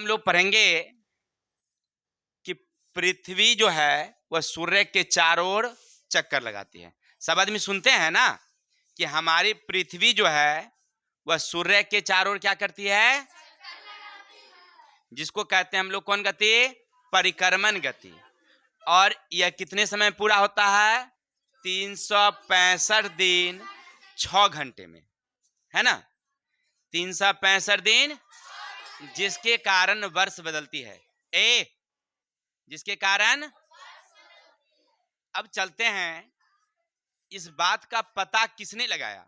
हम लोग पढ़ेंगे कि पृथ्वी जो है वह सूर्य के चारों ओर चक्कर लगाती है। सब आदमी सुनते हैं ना कि हमारी पृथ्वी जो है वह सूर्य के चारों ओर क्या करती है, जिसको कहते हैं हम लोग कौन गति, परिक्रमण गति। और यह कितने समय पूरा होता है, 365 दिन 6 घंटे में, है ना। 365 दिन, जिसके कारण वर्ष बदलती है। जिसके कारण, अब चलते हैं इस बात का पता किसने लगाया।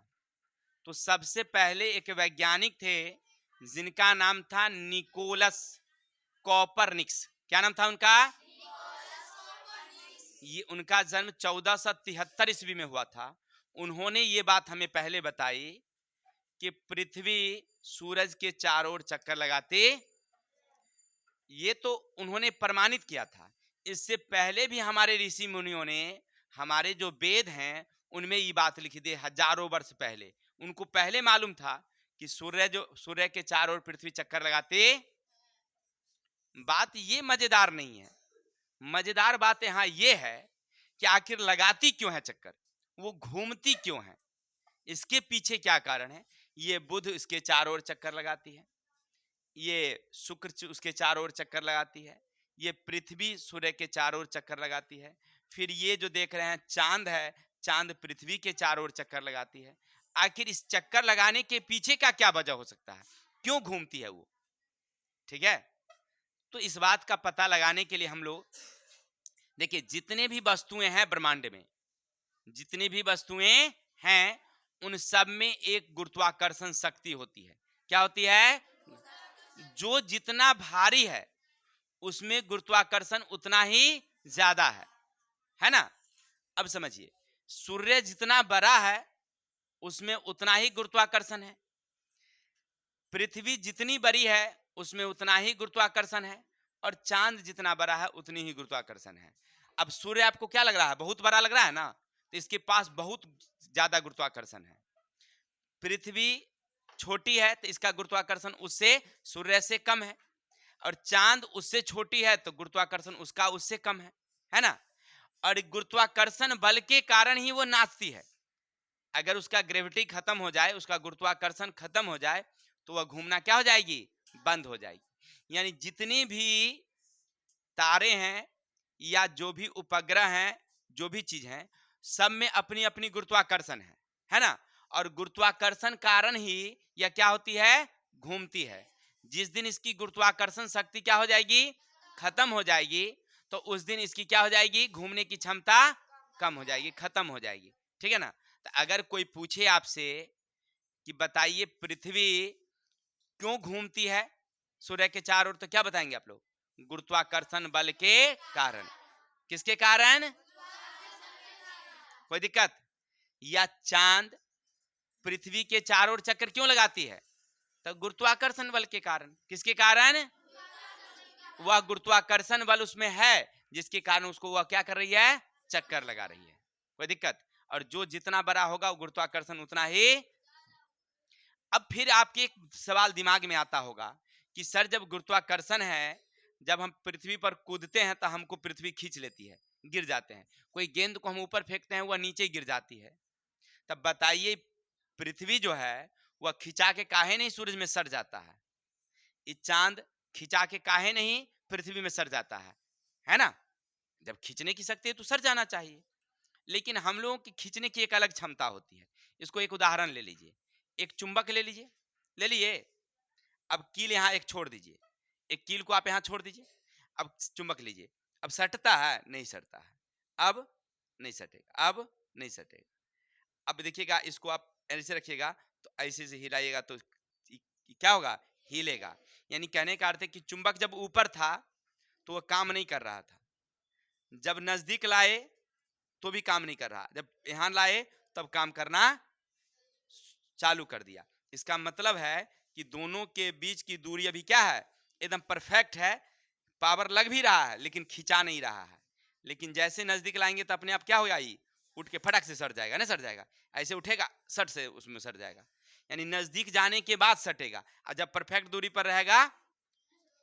तो सबसे पहले एक वैज्ञानिक थे जिनका नाम था निकोलस कॉपरनिकस। क्या नाम था उनका? ये उनका जन्म 1473 ईस्वी में हुआ था। उन्होंने ये बात हमें पहले बताई कि पृथ्वी सूरज के चारों ओर चक्कर लगाते, ये तो उन्होंने प्रमाणित किया था। इससे पहले भी हमारे ऋषि मुनियों ने, हमारे जो वेद हैं उनमें ये बात लिखी थी हजारों वर्ष पहले। उनको पहले मालूम था कि सूर्य के चारों ओर पृथ्वी चक्कर लगाते। बात ये मजेदार नहीं है। मजेदार बात यहाँ ये है कि आखिर लगाती क्यों है चक्कर, वो घूमती क्यों है, इसके पीछे क्या कारण है। ये बुध इसके चारों ओर चक्कर लगाती है, ये शुक्र उसके चारों ओर चक्कर लगाती है, ये पृथ्वी सूर्य के चारों ओर चक्कर लगाती है। फिर ये जो देख रहे हैं चांद है, चांद पृथ्वी के चारों ओर चक्कर लगाती है। आखिर इस चक्कर लगाने के पीछे का क्या वजह हो सकता है, क्यों घूमती है वो, ठीक है। तो इस बात का पता लगाने के लिए हम लोग देखिए, जितने भी वस्तुएं हैं ब्रह्मांड में, जितनी भी वस्तुएं हैं उन सब में एक गुरुत्वाकर्षण शक्ति होती है। क्या होती है? जो जितना भारी है उसमें गुरुत्वाकर्षण उतना ही ज्यादा है ना। अब समझिए, सूर्य जितना बड़ा है उसमें उतना ही गुरुत्वाकर्षण है, पृथ्वी जितनी बड़ी है उसमें उतना ही गुरुत्वाकर्षण है, और चांद जितना बड़ा है उतनी ही गुरुत्वाकर्षण है। अब सूर्य आपको क्या लग रहा है, बहुत बड़ा लग रहा है ना, तो इसके पास बहुत ज्यादा गुरुत्वाकर्षण है। पृथ्वी छोटी है तो इसका गुरुत्वाकर्षण उससे, सूर्य से कम है। और चांद उससे छोटी है तो गुरुत्वाकर्षण उसका उससे कम है ना। और गुरुत्वाकर्षण बल के कारण ही वो नाचती है। अगर उसका ग्रेविटी खत्म हो जाए, उसका गुरुत्वाकर्षण खत्म हो जाए, तो वह घूमना क्या हो जाएगी, बंद हो जाएगी। यानी जितनी भी तारे हैं या जो भी उपग्रह हैं, जो भी चीज हैं, सब में अपनी अपनी गुरुत्वाकर्षण है ना। और गुरुत्वाकर्षण कारण ही यह क्या होती है, घूमती है। जिस दिन इसकी गुरुत्वाकर्षण शक्ति क्या हो जाएगी, खत्म हो जाएगी, तो उस दिन इसकी क्या हो जाएगी, घूमने की क्षमता कम हो जाएगी, खत्म हो जाएगी, ठीक है ना। तो अगर कोई पूछे आपसे कि बताइए पृथ्वी क्यों घूमती है सूर्य के चारों ओर, तो क्या बताएंगे आप लोग, गुरुत्वाकर्षण बल के कारण। किसके कारण, कोई दिक्कत? या चांद पृथ्वी के चारों ओर चक्कर क्यों लगाती है, तो गुरुत्वाकर्षण बल के कारण। किसके कारण, वह गुरुत्वाकर्षण बल उसमें है जिसके कारण उसको वह क्या कर रही है, चक्कर लगा रही है। कोई दिक्कत? और जो जितना बड़ा होगा वो गुरुत्वाकर्षण उतना ही। अब फिर आपके एक सवाल दिमाग में आता होगा कि सर जब गुरुत्वाकर्षण है, जब हम पृथ्वी पर कूदते हैं तो हमको पृथ्वी खींच लेती है, गिर जाते हैं। कोई गेंद को हम ऊपर फेंकते हैं वह नीचे गिर जाती है। तब बताइए पृथ्वी जो है वह खिंचा के काहे नहीं सूरज में सर जाता है, ये चांद खिंचा के काहे नहीं पृथ्वी में सर जाता है ना। जब खींचने की शक्ति है तो सर जाना चाहिए। लेकिन हम लोगों की खींचने की एक अलग क्षमता होती है। इसको एक उदाहरण ले लीजिए, एक चुंबक ले लीजिए, ले लिए। अब कील यहाँ एक छोड़ दीजिए, एक कील को आप यहाँ छोड़ दीजिए। अब चुंबक लीजिए, अब सटता है, नहीं सटता है, अब नहीं सटेगा, अब नहीं सटेगा। अब देखिएगा इसको आप ऐसे रखिएगा तो ऐसे से हिलाइएगा तो क्या होगा, हिलेगा। यानी कहने का अर्थ है कि चुंबक जब ऊपर था तो वह काम नहीं कर रहा था, जब नजदीक लाए तो भी काम नहीं कर रहा, जब यहां लाए तब काम करना चालू कर दिया। इसका मतलब है कि दोनों के बीच की दूरी अभी क्या है, एकदम परफेक्ट है। पावर लग भी रहा है लेकिन खिंचा नहीं रहा है। लेकिन जैसे नजदीक लाएंगे तो अपने आप क्या होगा, ये उठ के फटक से सट जाएगा ना, सट जाएगा। ऐसे उठेगा सट से उसमें सट जाएगा। यानी नजदीक जाने के बाद सटेगा, और जब परफेक्ट दूरी पर रहेगा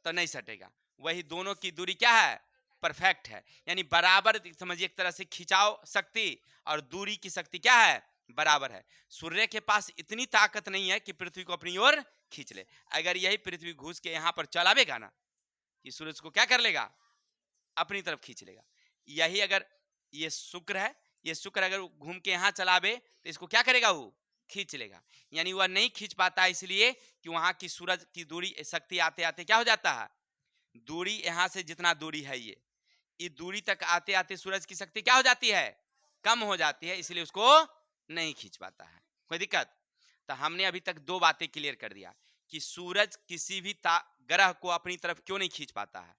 तो नहीं सटेगा। वही दोनों की दूरी क्या है, परफेक्ट है, यानी बराबर समझिए एक तरह से खिंचाव शक्ति और दूरी की शक्ति क्या है, बराबर है। सूर्य के पास इतनी ताकत नहीं है कि पृथ्वी को अपनी ओर खींच ले। अगर यही पृथ्वी घुस के यहाँ पर चलावेगा ना, कि सूरज को क्या कर लेगा, अपनी तरफ खींच लेगा। यही अगर ये शुक्र है, ये शुक्र अगर घूम के यहाँ चलावे तो इसको क्या करेगा, वो खींच लेगा। यानी वह नहीं खींच पाता इसलिए कि वहां की सूरज की दूरी शक्ति आते आते क्या हो जाता है, दूरी यहाँ से जितना दूरी है ये दूरी तक आते आते सूरज की शक्ति क्या हो जाती है, कम हो जाती है, इसलिए उसको नहीं खींच पाता है। कोई दिक्कत? तो हमने अभी तक दो बातें क्लियर कर दिया कि सूरज किसी भी ग्रह को अपनी तरफ क्यों नहीं खींच पाता है,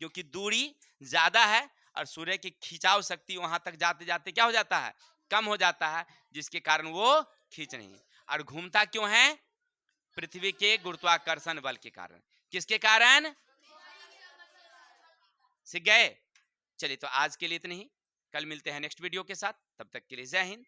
क्योंकि दूरी ज्यादा है और सूर्य की खिंचाव शक्ति वहां तक जाते जाते क्या हो जाता है, कम हो जाता है, जिसके कारण वो खींच नहीं। और घूमता क्यों है, पृथ्वी के गुरुत्वाकर्षण बल के कारण। किसके कारण? सीख गए? चलिए तो आज के लिए इतनी ही, कल मिलते हैं नेक्स्ट वीडियो के साथ, तब तक के लिए जय हिंद।